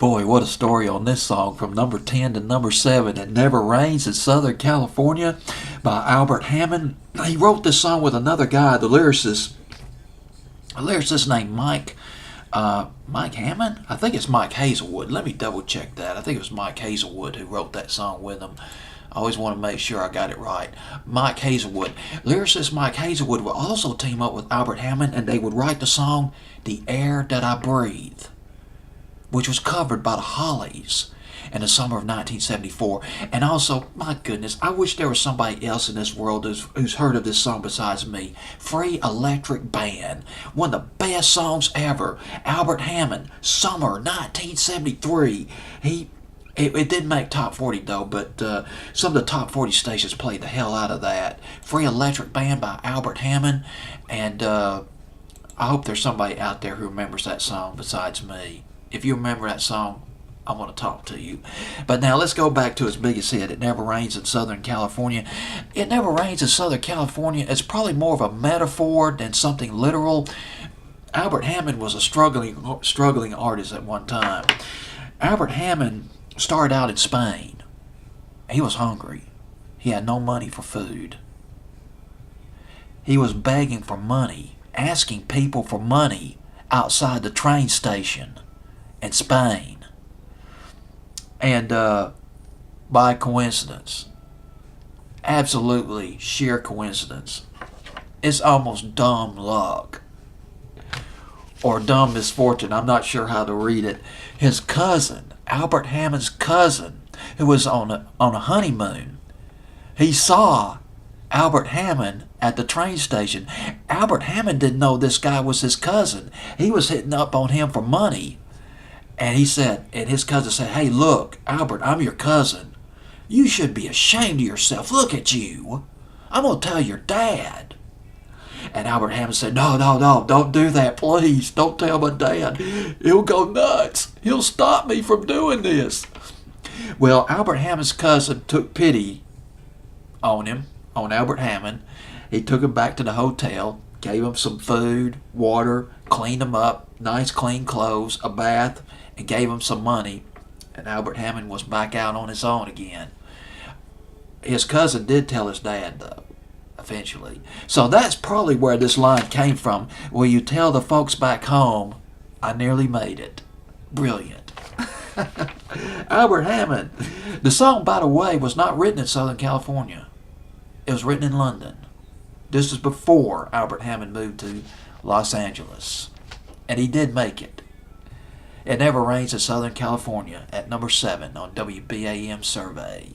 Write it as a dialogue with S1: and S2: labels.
S1: Boy, what a story on this song from number 10 to number 7. It Never Rains in Southern California by Albert Hammond. He wrote this song with another guy, the lyricist named Mike Hammond? I think it's Mike Hazelwood. Let me double check that. I think it was Mike Hazelwood who wrote that song with him. I always want to make sure I got it right. Mike Hazelwood. Lyricist Mike Hazelwood would also team up with Albert Hammond, and they would write the song The Air That I Breathe, which was covered by the Hollies in the summer of 1974. And also, my goodness, I wish there was somebody else in this world who's heard of this song besides me. Free Electric Band, one of the best songs ever. Albert Hammond, summer 1973. It didn't make top 40 though, but some of the top 40 stations played the hell out of that. Free Electric Band by Albert Hammond, and I hope there's somebody out there who remembers that song besides me. If you remember that song, I want to talk to you. But now let's go back to its biggest hit, It Never Rains in Southern California. It Never Rains in Southern California is probably more of a metaphor than something literal. Albert Hammond was a struggling artist at one time. Albert Hammond started out in Spain. He was hungry. He had no money for food. He was begging for money, asking people for money outside the train station in Spain. And by coincidence, absolutely sheer coincidence, it's almost dumb luck or dumb misfortune, I'm not sure how to read it. His cousin, Albert Hammond's cousin, who was on a honeymoon, he saw Albert Hammond at the train station. Albert Hammond didn't know this guy was his cousin. He was hitting up on him for money. And his cousin said, "Hey, look, Albert, I'm your cousin. You should be ashamed of yourself. Look at you. I'm going to tell your dad." And Albert Hammond said, No, don't do that, please. Don't tell my dad. He'll go nuts. He'll stop me from doing this. Well, Albert Hammond's cousin took pity on Albert Hammond. He took him back to the hotel, gave him some food, water, cleaned him up, nice clean clothes, a bath, and gave him some money. And Albert Hammond was back out on his own again. His cousin did tell his dad, though, eventually. So that's probably where this line came from. Will you tell the folks back home I nearly made it? Brilliant. Albert Hammond. The song, by the way, was not written in Southern California. It was written in London. This was before Albert Hammond moved to Los Angeles. And he did make it. It Never Rains in Southern California at number 7 on WBAM survey.